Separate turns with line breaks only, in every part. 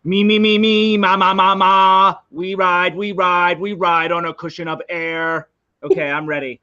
Me, ma. We ride on a cushion of air. Okay, I'm ready.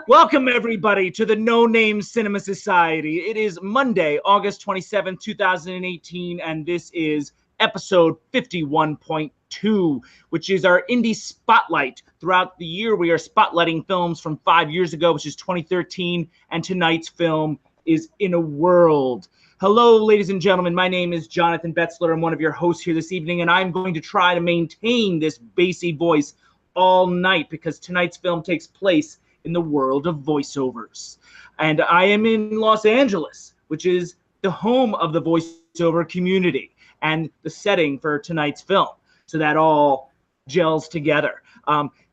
Welcome, everybody, to the No Name Cinema Society. It is Monday, August 27th, 2018, and this is episode 51.2, which is our indie spotlight. Throughout the year, we are spotlighting films from 5 years ago, which is 2013, and tonight's film is In a World. Hello, ladies and gentlemen. My name is Jonathan Betzler. I'm one of your hosts here this evening, and I'm going to try to maintain this bassy voice all night because tonight's film takes place in the world of voiceovers. And I am in Los Angeles, which is the home of the voiceover community and the setting for tonight's film. So that all gels together.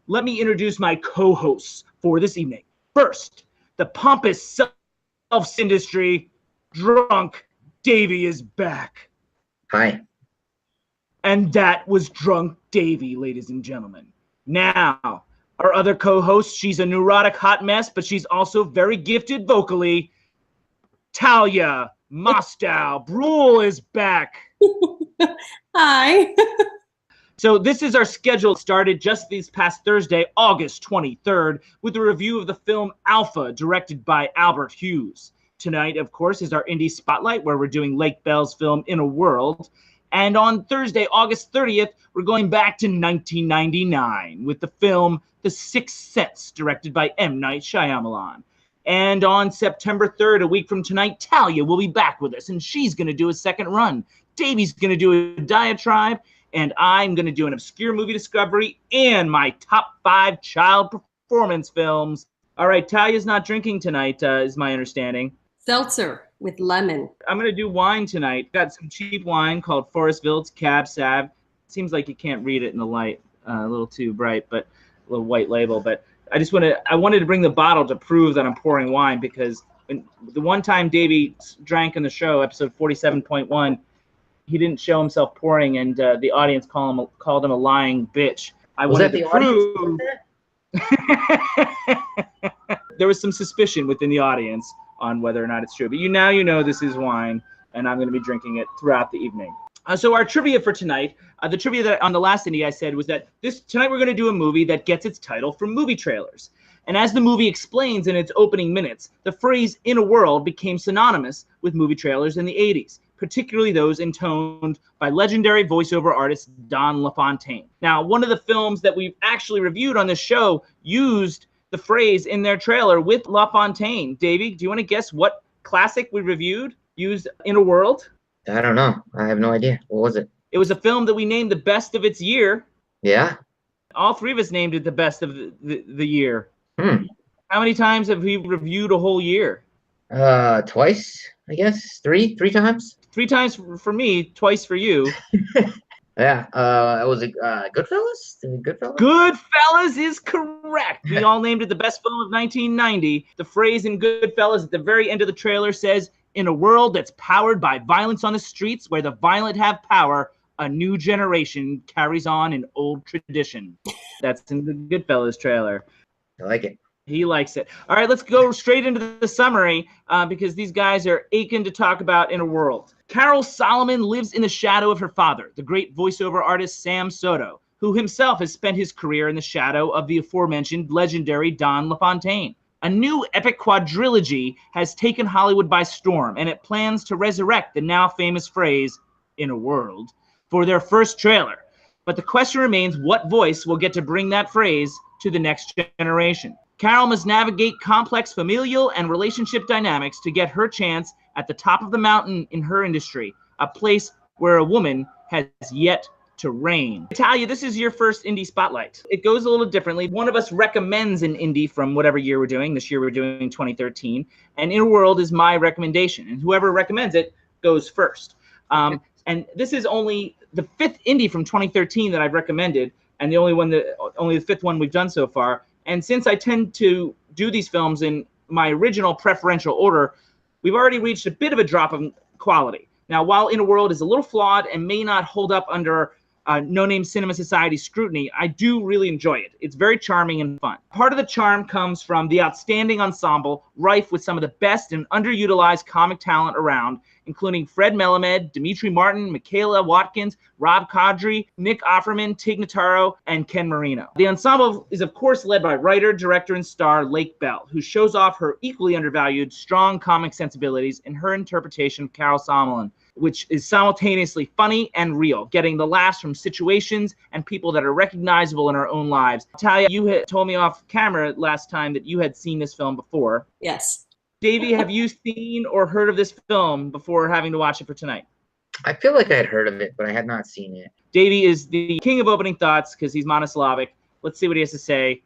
Let me introduce my co-hosts for this evening. First, the pompous self-industry drunk Davie is back.
Hi.
And that was drunk Davie, ladies and gentlemen. Now, our other co-host, she's a neurotic hot mess, but she's also very gifted vocally. Thalia Mostow Brule is back.
Hi.
So this is our schedule. Started just this past Thursday, August 23rd, with a review of the film Alpha, directed by Albert Hughes. Tonight, of course, is our Indie Spotlight, where we're doing Lake Bell's film In a World. And on Thursday, August 30th, we're going back to 1999 with the film The Sixth Sense, directed by M. Night Shyamalan. And on September 3rd, a week from tonight, Thalia will be back with us, and she's going to do a second run. Davie's going to do a diatribe, and I'm going to do an obscure movie discovery and my top 5 child performance films. All right, Talia's not drinking tonight, is my understanding.
Seltzer with lemon.
I'm going to do wine tonight. Got some cheap wine called Forestville. It's Cab Sav. Seems like you can't read it in the light. A little too bright, but a little white label. But I wanted to bring the bottle to prove that I'm pouring wine, because the one time Davie drank in the show, episode 47.1, he didn't show himself pouring, and the audience called him a lying bitch. I wanted to prove there was some suspicion within the audience on whether or not it's true. But you know this is wine, and I'm going to be drinking it throughout the evening. So our trivia for tonight, the trivia that on the last indie I said was that tonight we're going to do a movie that gets its title from movie trailers. And as the movie explains in its opening minutes, the phrase "in a world" became synonymous with movie trailers in the 80s, particularly those intoned by legendary voiceover artist Don LaFontaine. Now, one of the films that we've actually reviewed on this show used the phrase in their trailer with LaFontaine. Davie, do you want to guess what classic we reviewed used "in a world"?
I don't know. I have no idea. What was it?
It was a film that we named the best of its year.
Yeah?
All three of us named it the best of the year.
How
many times have we reviewed a whole year?
Twice, I guess. Three times?
3 times for me, twice for you.
Yeah. Was it Goodfellas? Goodfellas?
Goodfellas is correct. We all named it the best film of 1990. The phrase in Goodfellas at the very end of the trailer says, "In a world that's powered by violence on the streets, where the violent have power, a new generation carries on an old tradition." That's in the Goodfellas trailer.
I like it.
He likes it. All right, let's go straight into the summary because these guys are aching to talk about In a World. Carol Solomon lives in the shadow of her father, the great voiceover artist Sam Soto, who himself has spent his career in the shadow of the aforementioned legendary Don LaFontaine. A new epic quadrilogy has taken Hollywood by storm, and it plans to resurrect the now famous phrase, "in a world," for their first trailer. But the question remains, what voice will get to bring that phrase to the next generation? Carol must navigate complex familial and relationship dynamics to get her chance at the top of the mountain in her industry, a place where a woman has yet to reign. Thalia, this is your first indie spotlight. It goes a little differently. One of us recommends an indie from whatever year we're doing. This year we're doing 2013. And In a World is my recommendation. And whoever recommends it goes first. And this is only the 5th indie from 2013 that I've recommended, and only the 5th one we've done so far. And since I tend to do these films in my original preferential order, we've already reached a bit of a drop of quality. Now, while In a World is a little flawed and may not hold up under No Name Cinema Society scrutiny, I do really enjoy it. It's very charming and fun. Part of the charm comes from the outstanding ensemble, rife with some of the best and underutilized comic talent around, including Fred Melamed, Dimitri Martin, Michaela Watkins, Rob Kadri, Nick Offerman, Tig Notaro, and Ken Marino. The ensemble is, of course, led by writer, director, and star Lake Bell, who shows off her equally undervalued, strong comic sensibilities in her interpretation of Carol Solomon, which is simultaneously funny and real, getting the laughs from situations and people that are recognizable in our own lives. Thalia, you had told me off camera last time that you had seen this film before.
Yes.
Davie, have you seen or heard of this film before having to watch it for tonight?
I feel like I had heard of it, but I had not seen it.
Davie is the king of opening thoughts because he's monosyllabic. Let's see what he has to say.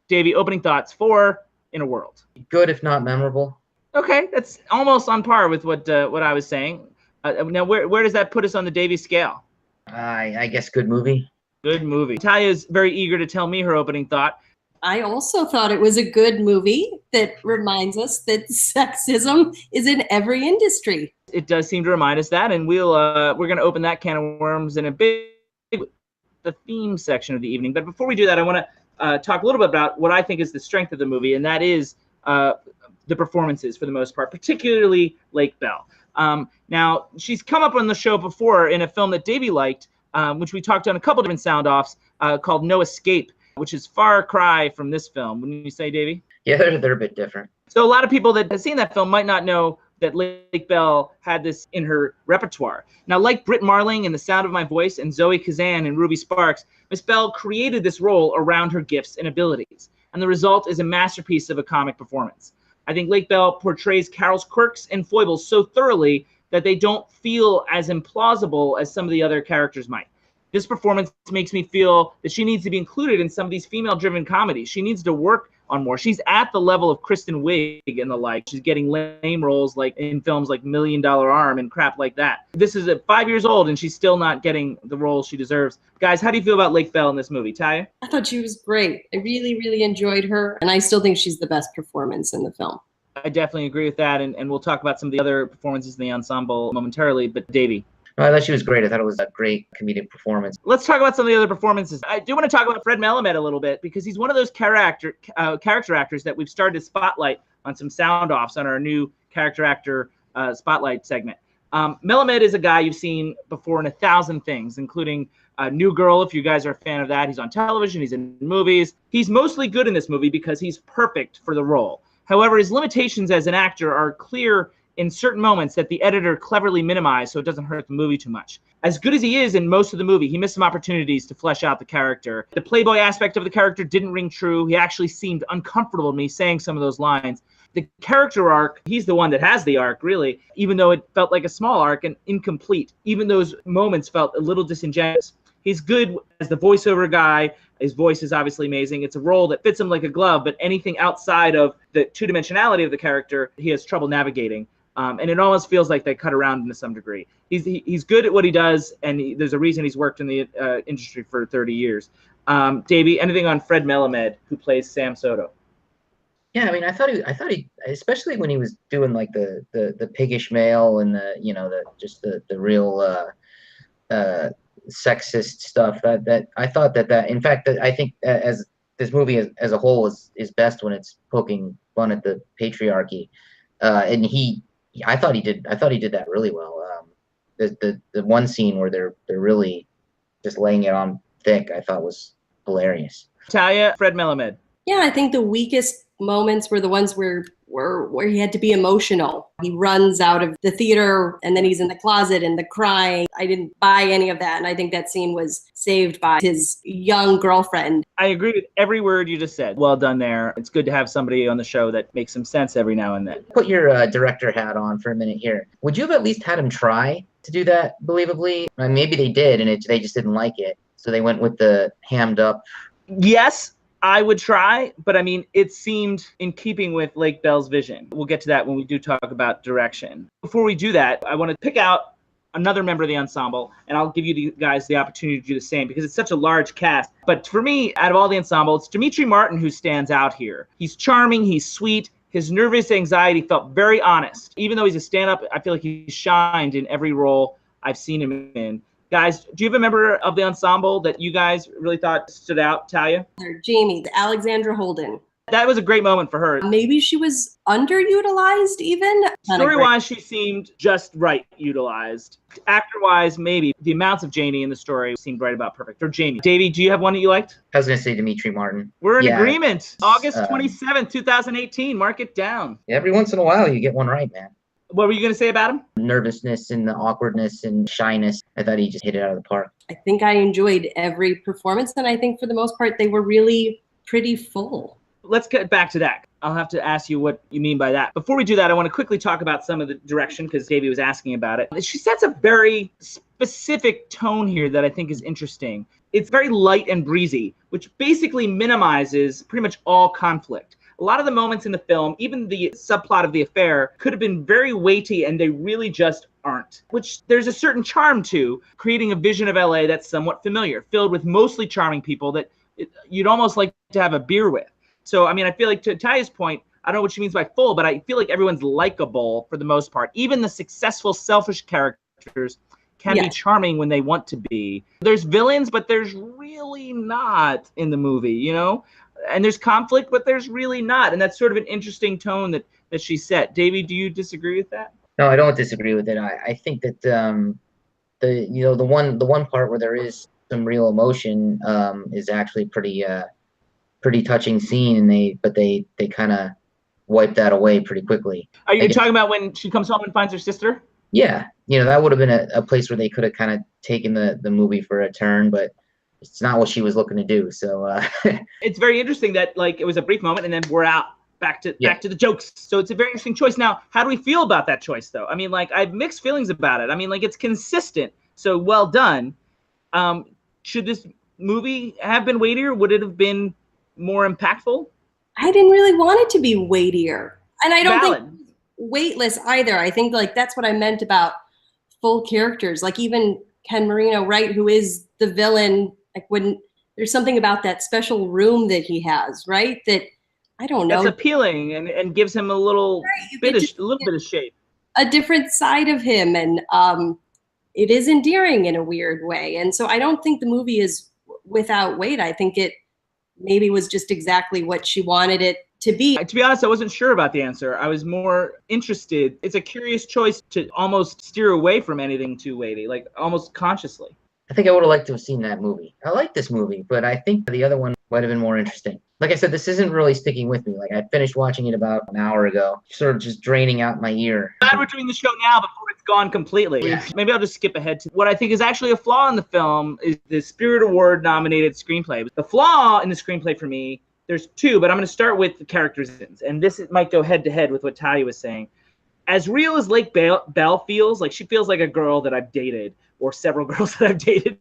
Davie, opening thoughts for In a World.
Good, if not memorable.
Okay, that's almost on par with what I was saying. Now, where does that put us on the Davie scale?
I guess good movie.
Good movie. Talia's very eager to tell me her opening thought.
I also thought it was a good movie that reminds us that sexism is in every industry.
It does seem to remind us that, and we're going to open that can of worms in a big the theme section of the evening. But before we do that, I want to talk a little bit about what I think is the strength of the movie, and that is the performances for the most part, particularly Lake Bell. Now, she's come up on the show before in a film that Davie liked, which we talked on a couple different sound-offs, called No Escape, which is far cry from this film. Wouldn't you say, Davie?
Yeah, they're a bit different.
So a lot of people that have seen that film might not know that Lake Bell had this in her repertoire. Now, like Britt Marling in The Sound of My Voice and Zoe Kazan in Ruby Sparks, Miss Bell created this role around her gifts and abilities, and the result is a masterpiece of a comic performance. I think Lake Bell portrays Carol's quirks and foibles so thoroughly that they don't feel as implausible as some of the other characters might. This performance makes me feel that she needs to be included in some of these female-driven comedies. She needs to work on more. She's at the level of Kristen Wiig and the like. She's getting lame roles like in films like $1 Million Arm and crap like that. This is at 5 years old, and she's still not getting the role she deserves. Guys, how do you feel about Lake Bell in this movie? Thalia?
I thought she was great. I really, really enjoyed her, and I still think she's the best performance in the film.
I definitely agree with that, and we'll talk about some of the other performances in the ensemble momentarily, but Davie?
No, I thought she was great. I thought it was a great comedic performance.
Let's talk about some of the other performances. I do want to talk about Fred Melamed a little bit because he's one of those character actors that we've started to spotlight on some sound-offs on our new character actor spotlight segment. Melamed is a guy you've seen before in 1,000 things, including New Girl, if you guys are a fan of that. He's on television. He's in movies. He's mostly good in this movie because he's perfect for the role. However, his limitations as an actor are clear in certain moments that the editor cleverly minimized so it doesn't hurt the movie too much. As good as he is in most of the movie, he missed some opportunities to flesh out the character. The playboy aspect of the character didn't ring true. He actually seemed uncomfortable to me saying some of those lines. The character arc, he's the one that has the arc, really, even though it felt like a small arc and incomplete. Even those moments felt a little disingenuous. He's good as the voiceover guy. His voice is obviously amazing. It's a role that fits him like a glove, but anything outside of the two-dimensionality of the character, he has trouble navigating. And it almost feels like they cut around him to some degree. He's good at what he does, and there's a reason he's worked in the industry for 30 years. Davie, anything on Fred Melamed, who plays Sam Soto?
Yeah, I mean, I thought he, especially when he was doing like the piggish male and the real sexist stuff. That I thought that in fact that I think as this movie as a whole is best when it's poking fun at the patriarchy, and I thought he did that really well. The one scene where they're really just laying it on thick, I thought was hilarious.
Thalia, Fred Melamed.
Yeah, I think the weakest moments were the ones where he had to be emotional. He runs out of the theater and then he's in the closet and the crying. I didn't buy any of that. And I think that scene was saved by his young girlfriend.
I agree with every word you just said. Well done there. It's good to have somebody on the show that makes some sense every now and then.
Put your director hat on for a minute here. Would you have at least had him try to do that believably? Maybe they did and they just didn't like it. So they went with the hammed up.
Yes. I would try, but I mean, it seemed in keeping with Lake Bell's vision. We'll get to that when we do talk about direction. Before we do that, I want to pick out another member of the ensemble, and I'll give you guys the opportunity to do the same because it's such a large cast. But for me, out of all the ensemble, it's Dimitri Martin who stands out here. He's charming, he's sweet. His nervous anxiety felt very honest. Even though he's a stand-up, I feel like he's shined in every role I've seen him in. Guys, do you have a member of the ensemble that you guys really thought stood out, Thalia?
Jamie, Alexandra Holden.
That was a great moment for her.
Maybe she was underutilized even.
Story-wise, she seemed just right utilized. Actor-wise, maybe. The amounts of Janie in the story seemed right about perfect. Or Jamie. Davey, do you have one that you liked?
I was going to say Dimitri Martin.
We're in agreement. August 27th, 2018. Mark it down.
Every once in a while, you get one right, man.
What were you going to say about him?
Nervousness and the awkwardness and shyness. I thought he just hit it out of the park.
I think I enjoyed every performance, and I think for the most part, they were really pretty full.
Let's get back to that. I'll have to ask you what you mean by that. Before we do that, I want to quickly talk about some of the direction because Davey was asking about it. She sets a very specific tone here that I think is interesting. It's very light and breezy, which basically minimizes pretty much all conflict. A lot of the moments in the film, even the subplot of the affair, could have been very weighty, and they really just aren't. Which there's a certain charm to creating a vision of LA that's somewhat familiar, filled with mostly charming people that you'd almost like to have a beer with. So, I mean, I feel like to Talia's point, I don't know what she means by full, but I feel like everyone's likable for the most part. Even the successful, selfish characters can be charming when they want to be. There's villains, but there's really not in the movie, you know? And there's conflict, but there's really not. And that's sort of an interesting tone that she set. Davey, do you disagree with that?
No, I don't disagree with it. I think that the one part where there is some real emotion is actually pretty touching scene, and they kind of wipe that away pretty quickly.
Are you talking about when she comes home and finds her sister?
Yeah, that would have been a place where they could have kind of taken the movie for a turn, but it's not what she was looking to do. So
it's very interesting that like it was a brief moment, and then we're out back to the jokes. So it's a very interesting choice. Now, how do we feel about that choice, though? I mean, like I have mixed feelings about it. I mean, like it's consistent, so well done. Should this movie have been weightier? Would it have been more impactful?
I didn't really want it to be weightier, and I don't think
Valid.
Weightless either. I think like that's what I meant about full characters, like even Ken Marino, right, who is the villain. Like when there's something about that special room that he has, right, that I don't know,
that's appealing and gives him a little bit of shape,
a different side of him, and it is endearing in a weird way. And so I don't think the movie is without weight. I think it maybe was just exactly what she wanted it to be.
To be honest, I wasn't sure about the answer. I was more interested. It's a curious choice to almost steer away from anything too weighty, like almost consciously.
I think I would have liked to have seen that movie. I like this movie, but I think the other one might have been more interesting. Like I said, this isn't really sticking with me. Like I finished watching it about an hour ago, sort of just draining out my ear.
Glad we're doing the show now before it's gone completely. Yeah. Maybe I'll just skip ahead to what I think is actually a flaw in the film is the Spirit Award nominated screenplay. The flaw in the screenplay for me, there's two, but I'm going to start with the characterizations. And this might go head to head with what Talia was saying. As real as Lake Bell feels, like she feels like a girl that I've dated, or several girls that I've dated.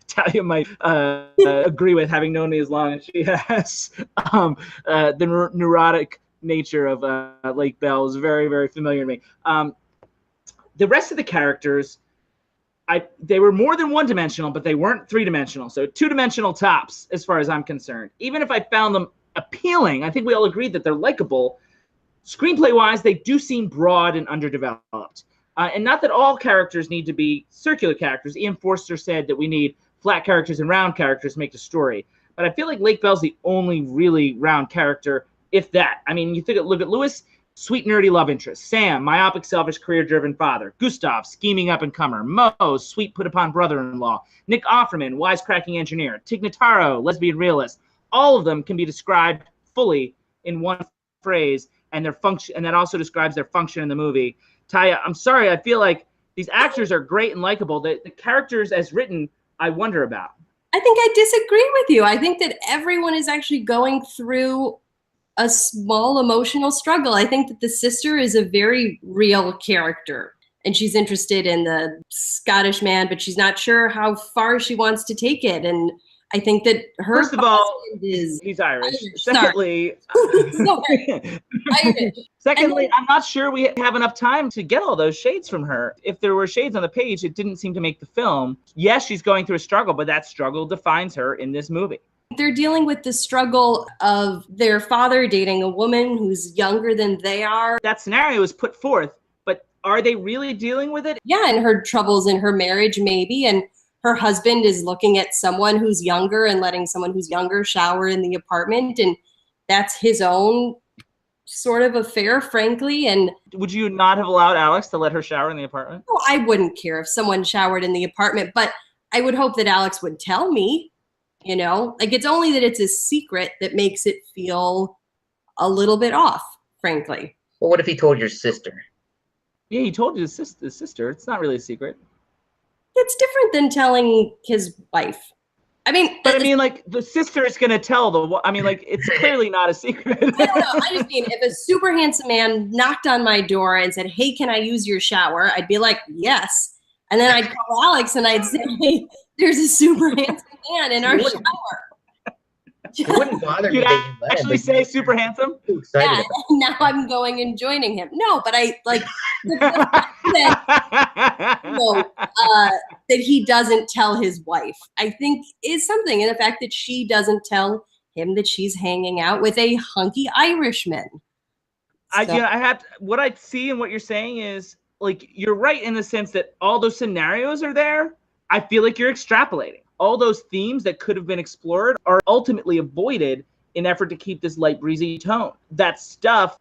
Talia might agree with, having known me as long as she has. The neurotic nature of Lake Bell is very, very familiar to me. The rest of the characters, they were more than one-dimensional, but they weren't three-dimensional. So two-dimensional tops, as far as I'm concerned. Even if I found them appealing, I think we all agreed that they're likable. Screenplay-wise, they do seem broad and underdeveloped. And not that all characters need to be circular characters. Ian Forster said that we need flat characters and round characters to make the story. But I feel like Lake Bell's the only really round character, if that. I mean, look at Lewis, sweet, nerdy love interest. Sam, myopic, selfish, career-driven father. Gustav, scheming up-and-comer. Mo, sweet, put-upon brother-in-law. Nick Offerman, wisecracking engineer. Tig Notaro, lesbian realist. All of them can be described fully in one phrase, and their function, and that also describes their function in the movie. Talia, I'm sorry, I feel like these actors are great and likable. The characters as written, I wonder about.
I think I disagree with you. I think that everyone is actually going through a small emotional struggle. I think that the sister is a very real character, and she's interested in the Scottish man, but she's not sure how far she wants to take it. And I think that her
first of all,
he's
Irish. Secondly,
Irish.
Secondly, I'm not sure we have enough time to get all those shades from her. If there were shades on the page, it didn't seem to make the film. Yes, she's going through a struggle, but that struggle defines her in this movie.
They're dealing with the struggle of their father dating a woman who's younger than they are.
That scenario is put forth, but are they really dealing with it?
Yeah, and her troubles in her marriage, maybe, and her husband is looking at someone who's younger and letting someone who's younger shower in the apartment, and that's his own sort of affair, frankly. And
would you not have allowed Alex to let her shower in the apartment?
well, I wouldn't care if someone showered in the apartment, but I would hope that Alex would tell me, you know, like it's only that it's a secret that makes it feel a little bit off, frankly.
Well, what if he told your sister?
Yeah, he told you his sister. It's not really a secret.
It's different than telling his wife. I mean,
but I mean, like the sister is gonna tell the. I mean, like it's clearly not a secret.
I don't know. I just mean, if a super handsome man knocked on my door and said, "Hey, can I use your shower?" I'd be like, "Yes," and then I'd call Alex and I'd say, "Hey, there's a super handsome man in our shower."
It wouldn't bother me.
You'd actually say super handsome?
Yeah, now I'm going and joining him. No, but I like that he doesn't tell his wife, I think is something. And the fact that she doesn't tell him that she's hanging out with a hunky Irishman.
So. What I see and what you're saying is, like, you're right in the sense that all those scenarios are there. I feel like you're extrapolating. All those themes that could have been explored are ultimately avoided in effort to keep this light breezy tone. That stuff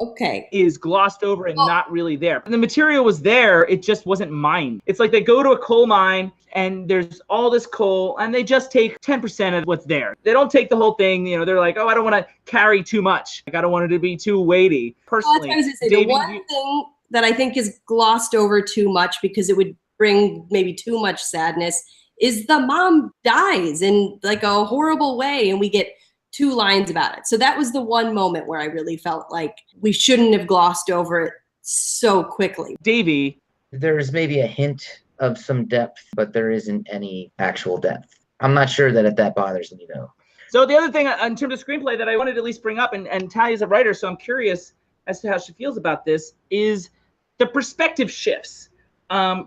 is glossed over and not really there. The material was there, it just wasn't mined. It's like they go to a coal mine and there's all this coal and they just take 10% of what's there. They don't take the whole thing, you know, they're like, oh, I don't want to carry too much. Like, I don't want it to be too weighty. Personally,
the one thing that I think is glossed over too much because it would bring maybe too much sadness is the mom dies in like a horrible way and we get 2 lines about it. So that was the one moment where I really felt like we shouldn't have glossed over it so quickly.
Davie.
There's maybe a hint of some depth, but there isn't any actual depth. I'm not sure that that bothers me though.
So the other thing in terms of screenplay that I wanted to at least bring up, and Talia's a writer, so I'm curious as to how she feels about this, is the perspective shifts.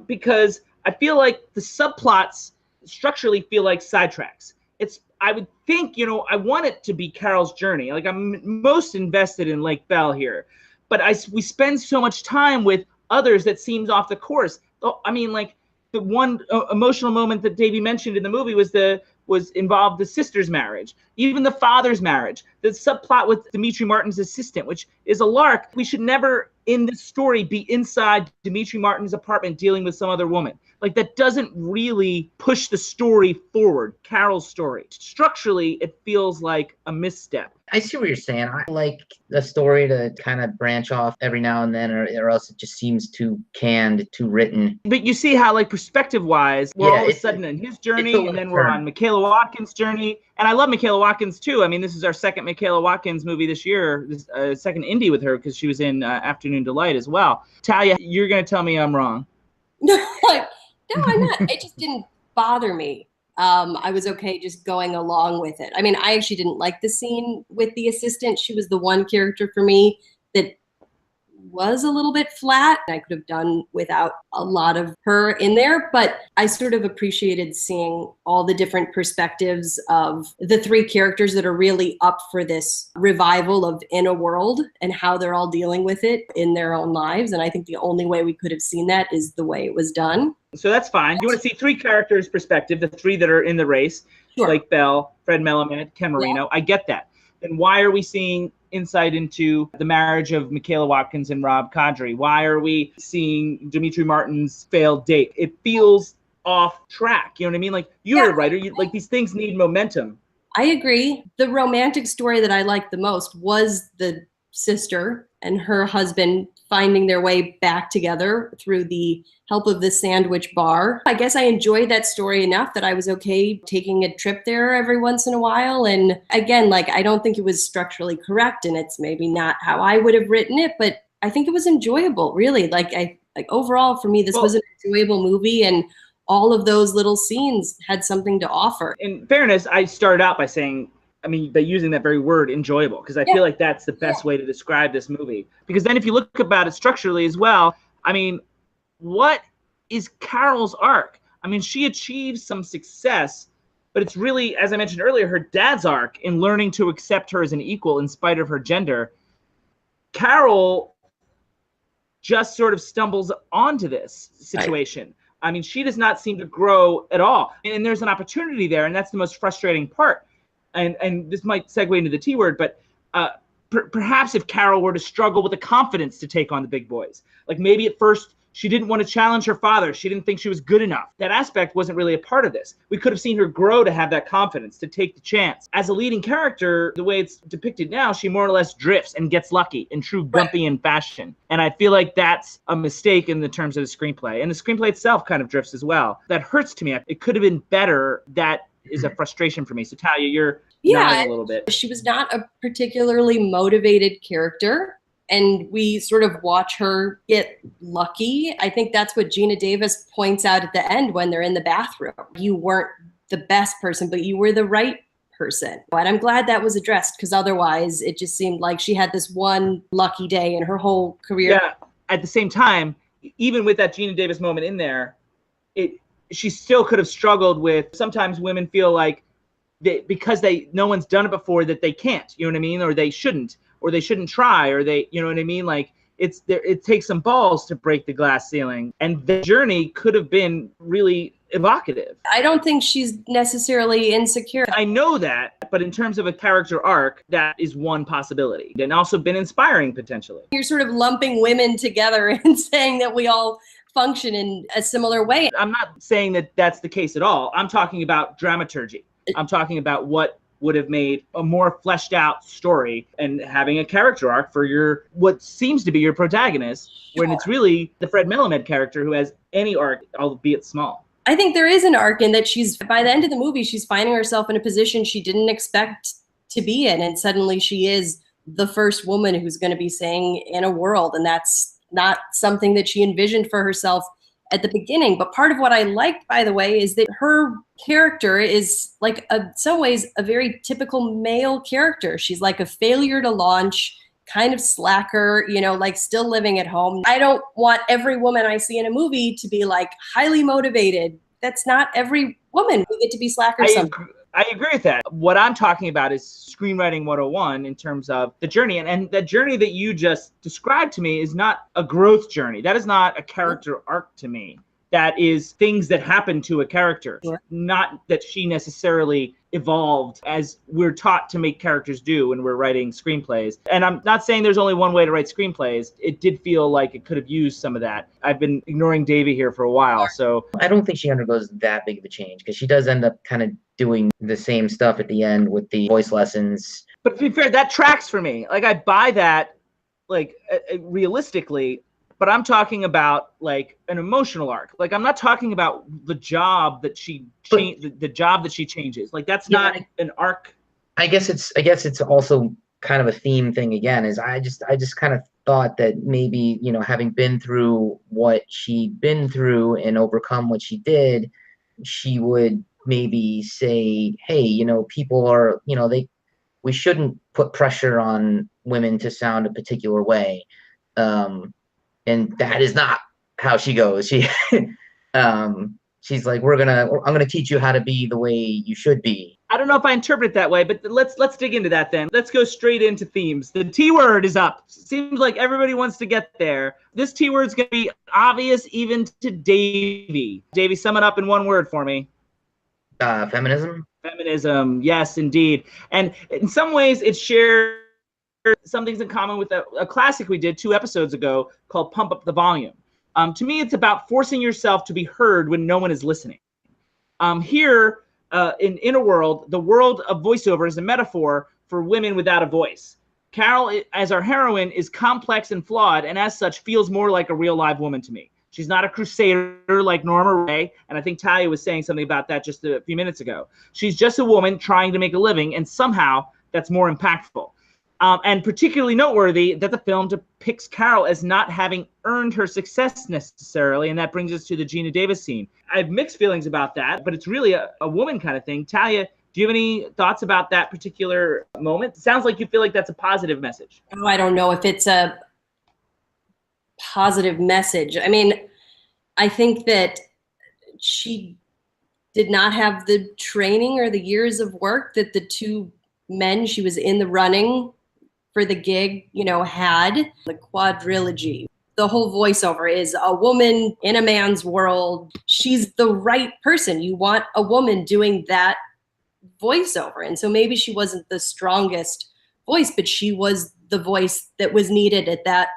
Because I feel like the subplots structurally feel like sidetracks. I would think, you know, I want it to be Carol's journey. Like, I'm most invested in Lake Bell here, but we spend so much time with others that seems off the course. I mean, like the one emotional moment that Davie mentioned in the movie was involved the sister's marriage, even the father's marriage, the subplot with Demetri Martin's assistant, which is a lark. We should never in this story be inside Demetri Martin's apartment dealing with some other woman. Like, that doesn't really push the story forward, Carol's story. Structurally, it feels like a misstep.
I see what you're saying. I like the story to kind of branch off every now and then, or else it just seems too canned, too written.
But you see how, like, perspective-wise, we're all of a sudden in his journey, and then we're on Michaela Watkins' journey. And I love Michaela Watkins, too. I mean, this is our second Michaela Watkins movie this year, second indie with her, because she was in Afternoon Delight as well. Thalia, you're going to tell me I'm wrong.
No, I'm not. It just didn't bother me. I was okay just going along with it. I mean, I actually didn't like the scene with the assistant. She was the one character for me that was a little bit flat. I could have done without a lot of her in there, but I sort of appreciated seeing all the different perspectives of the 3 characters that are really up for this revival of In a World and how they're all dealing with it in their own lives. And I think the only way we could have seen that is the way it was done.
So that's fine. You want to see 3 characters' perspective, the 3 that are in the race,
sure.
Like Bell, Fred Melamed, Ken Marino. Yeah. I get that. Then why are we seeing insight into the marriage of Michaela Watkins and Rob Kadri? Why are we seeing Demetri Martin's failed date? It feels off track. You know what I mean? Like, you're a writer. Like, these things need momentum.
I agree. The romantic story that I liked the most was the sister and her husband finding their way back together through the help of the sandwich bar. I guess I enjoyed that story enough that I was okay taking a trip there every once in a while. And again, like, I don't think it was structurally correct, and it's maybe not how I would have written it, but I think it was enjoyable, really. Like overall for me, this was an enjoyable movie, and all of those little scenes had something to offer.
In fairness, I started out by saying, by using that very word, enjoyable, because I feel like that's the best way to describe this movie. Because then if you look about it structurally as well, what is Carol's arc? She achieves some success, but it's really, as I mentioned earlier, her dad's arc in learning to accept her as an equal in spite of her gender. Carol just sort of stumbles onto this situation. Right. She does not seem to grow at all. And there's an opportunity there, and that's the most frustrating part. And this might segue into the T word, but perhaps if Carol were to struggle with the confidence to take on the big boys, like maybe at first she didn't want to challenge her father. She didn't think she was good enough. That aspect wasn't really a part of this. We could have seen her grow to have that confidence, to take the chance. As a leading character, the way it's depicted now, she more or less drifts and gets lucky in true Gumpian fashion. And I feel like that's a mistake in the terms of the screenplay. And the screenplay itself kind of drifts as well. That hurts to me. It could have been better. That is a frustration for me. So Thalia, you're nodding a little bit.
She was not a particularly motivated character. And we sort of watch her get lucky. I think that's what Geena Davis points out at the end when they're in the bathroom. You weren't the best person, but you were the right person. And I'm glad that was addressed, because otherwise it just seemed like she had this one lucky day in her whole career.
Yeah. At the same time, even with that Geena Davis moment in there, she still could have struggled with, sometimes women feel like because no one's done it before that they can't, you know what I mean? Or they shouldn't try, or they, you know what I mean? Like it takes some balls to break the glass ceiling. And the journey could have been really evocative.
I don't think she's necessarily insecure.
I know that, but in terms of a character arc, that is one possibility, and also been inspiring potentially.
You're sort of lumping women together and saying that we all function in a similar way.
I'm not saying that that's the case at all. I'm talking about dramaturgy. I'm talking about what would have made a more fleshed out story and having a character arc for what seems to be your protagonist, when it's really the Fred Melamed character who has any arc, albeit small.
I think there is an arc in that by the end of the movie, she's finding herself in a position she didn't expect to be in. And suddenly she is the first woman who's going to be saying in a world. And that's not something that she envisioned for herself at the beginning. But part of what I liked, by the way, is that her character is like some ways a very typical male character. She's like a failure to launch, kind of slacker, like still living at home. I don't want every woman I see in a movie to be like highly motivated. That's not every woman. We get to be slackers sometimes.
I agree with that. What I'm talking about is screenwriting 101 in terms of the journey. And the journey that you just described to me is not a growth journey. That is not a character arc to me. That is things that happen to a character, not that she necessarily evolved as we're taught to make characters do when we're writing screenplays. And I'm not saying there's only one way to write screenplays. It did feel like it could have used some of that. I've been ignoring Davie here for a while, so.
I don't think she undergoes that big of a change, because she does end up kind of doing the same stuff at the end with the voice lessons.
But to be fair, that tracks for me. Like, I buy that, like, realistically. But I'm talking about like an emotional arc. Like, I'm not talking about the job that she the job that she changes. Like, that's not an arc.
I guess it's also kind of a theme thing again. Is I just kind of thought that maybe, having been through what she'd been through and overcome what she did, she would maybe say, hey, people are, we shouldn't put pressure on women to sound a particular way. And that is not how she goes. She's like, I'm gonna teach you how to be the way you should be.
I don't know if I interpret it that way, but let's dig into that then. Let's go straight into themes. The T word is up. Seems like everybody wants to get there. This T word is gonna be obvious even to Davie. Davie, sum it up in one word for me.
Feminism.
Feminism, yes, indeed. And in some ways, it shares some things in common with a classic we did 2 episodes ago called Pump Up the Volume. To me, it's about forcing yourself to be heard when no one is listening. Here, in Inner World, the world of voiceover is a metaphor for women without a voice. Carol, as our heroine, is complex and flawed, and as such feels more like a real live woman to me. She's not a crusader like Norma Ray, and I think Thalia was saying something about that just a few minutes ago. She's just a woman trying to make a living, and somehow that's more impactful. And particularly noteworthy that the film depicts Carol as not having earned her success necessarily, and that brings us to the Geena Davis scene. I have mixed feelings about that, but it's really a woman kind of thing. Thalia, do you have any thoughts about that particular moment? It sounds like you feel like that's a positive message.
Oh, I don't know if it's a positive message. I mean, I think that she did not have the training or the years of work that the 2 men she was in the running for the gig, had. The quadrilogy, the whole voiceover is a woman in a man's world. She's the right person. You want a woman doing that voiceover. And so maybe she wasn't the strongest voice, but she was the voice that was needed at that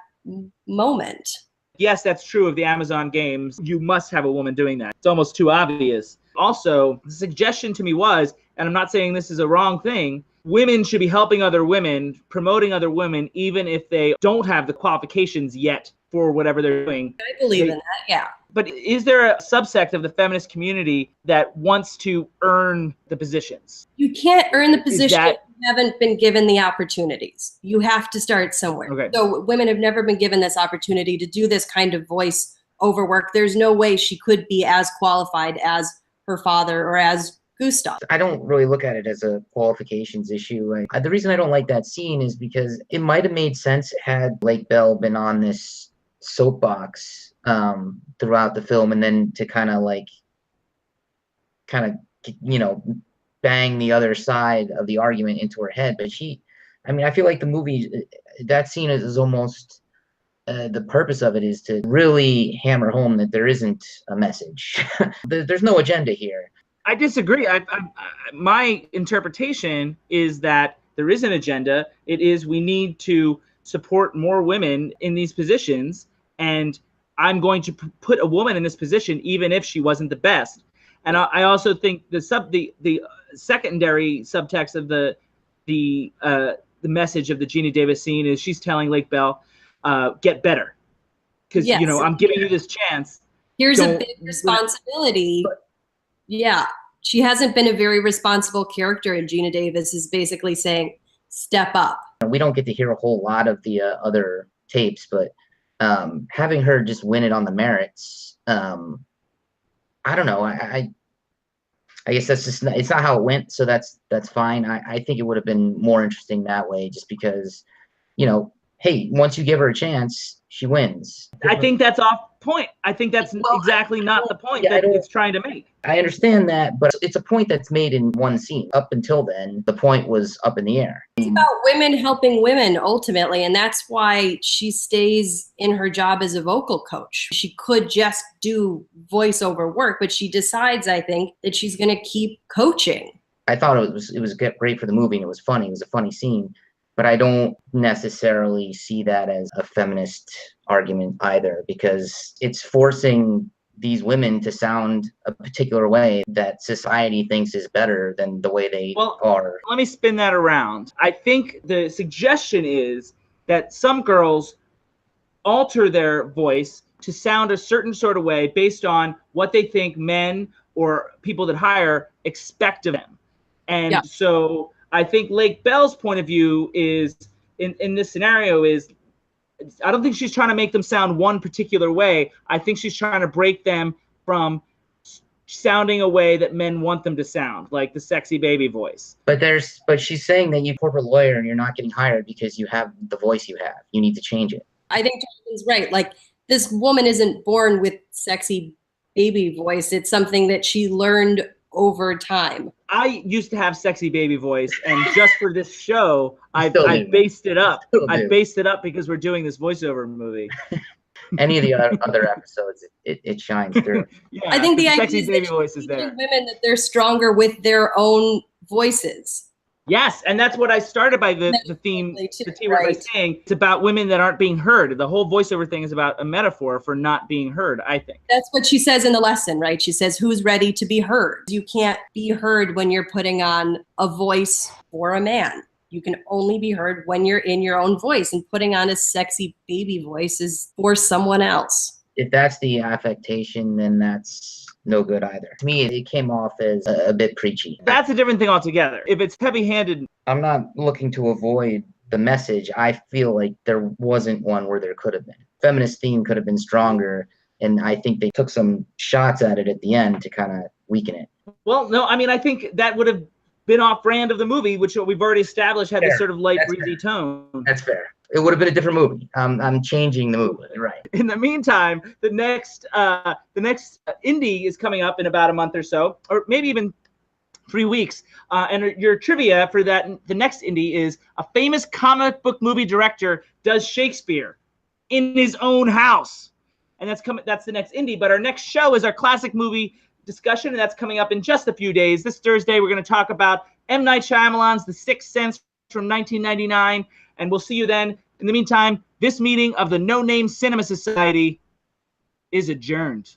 moment.
Yes, that's true of the Amazon games. You must have a woman doing that. It's almost too obvious. Also, the suggestion to me was, and I'm not saying this is a wrong thing, women should be helping other women, promoting other women, even if they don't have the qualifications yet for whatever they're doing.
I believe in that, yeah.
But is there a subsect of the feminist community that wants to earn the positions?
You can't earn the position if you haven't been given the opportunities. You have to start somewhere.
Okay.
So women have never been given this opportunity to do this kind of voice over work. There's no way she could be as qualified as her father or as Gustav.
I don't really look at it as a qualifications issue. The reason I don't like that scene is because it might have made sense had Lake Bell been on this soapbox throughout the film, and then to kind of bang the other side of the argument into her head. But I feel like the movie, that scene is almost the purpose of it is to really hammer home that there isn't a message. There's no agenda here.
I disagree. My interpretation is that there is an agenda. It is we need to support more women in these positions, and I'm going to put a woman in this position even if she wasn't the best. And I also think the secondary subtext of the message of the Gina Davis scene is she's telling Lake Bell, get better, because
Yes.
I'm giving you this chance.
Here's a big responsibility. Yeah, she hasn't been a very responsible character, and Gina Davis is basically saying, step up.
We don't get to hear a whole lot of the other tapes, but having her just win it on the merits, I don't know. I guess that's just it's not how it went, so that's fine. I think it would have been more interesting that way, just because, hey, once you give her a chance, she wins.
I think that's off point. I think that's exactly not the point that it's trying to make.
I understand that, but it's a point that's made in one scene. Up until then, the point was up in the air.
It's about women helping women ultimately, and that's why she stays in her job as a vocal coach. She could just do voiceover work, but she decides, I think, that she's going to keep coaching.
I thought it was great for the movie, and it was funny. It was a funny scene. But I don't necessarily see that as a feminist argument either, because it's forcing these women to sound a particular way that society thinks is better than the way they are.
Let me spin that around. I think the suggestion is that some girls alter their voice to sound a certain sort of way based on what they think men or people that hire expect of them. And so I think Lake Bell's point of view is in this scenario is, I don't think she's trying to make them sound one particular way. I think she's trying to break them from sounding a way that men want them to sound, like the sexy baby voice.
But she's saying that you're a corporate lawyer and you're not getting hired because you have the voice you have. You need to change it.
I think Jonathan's right. Like, this woman isn't born with sexy baby voice. It's something that she learned over time. I
used to have sexy baby voice, and just for this show, I based it up. I based it up because we're doing this voiceover movie.
Any of the other episodes, it shines through.
Yeah, I think the
sexy baby voice is there.
Women that they're stronger with their own voices.
Yes, and that's what I started by the theme, the T word by saying it's about women that aren't being heard. The whole voiceover thing is about a metaphor for not being heard, I think.
That's what she says in the lesson, right? She says, who's ready to be heard? You can't be heard when you're putting on a voice for a man. You can only be heard when you're in your own voice, and putting on a sexy baby voice is for someone else.
If that's the affectation, then that's no good either. To me, it came off as a bit preachy.
That's a different thing altogether. If it's heavy-handed.
I'm not looking to avoid the message. I feel like there wasn't one where there could have been. Feminist theme could have been stronger, and I think they took some shots at it at the end to kind of weaken it.
Well, no, I mean, I think that would have been off-brand of the movie, which we've already established had this sort of light, breezy tone.
That's fair. It would have been a different movie. I'm changing the movie, right?
In the meantime, the next indie is coming up in about a month or so, or maybe even 3 weeks. And your trivia for that, the next indie is a famous comic book movie director does Shakespeare in his own house, and that's coming. That's the next indie. But our next show is our classic movie discussion, and that's coming up in just a few days. This Thursday, we're going to talk about M. Night Shyamalan's The Sixth Sense from 1999. and we'll see you then. In the meantime, this meeting of the No Name Cinema Society is adjourned.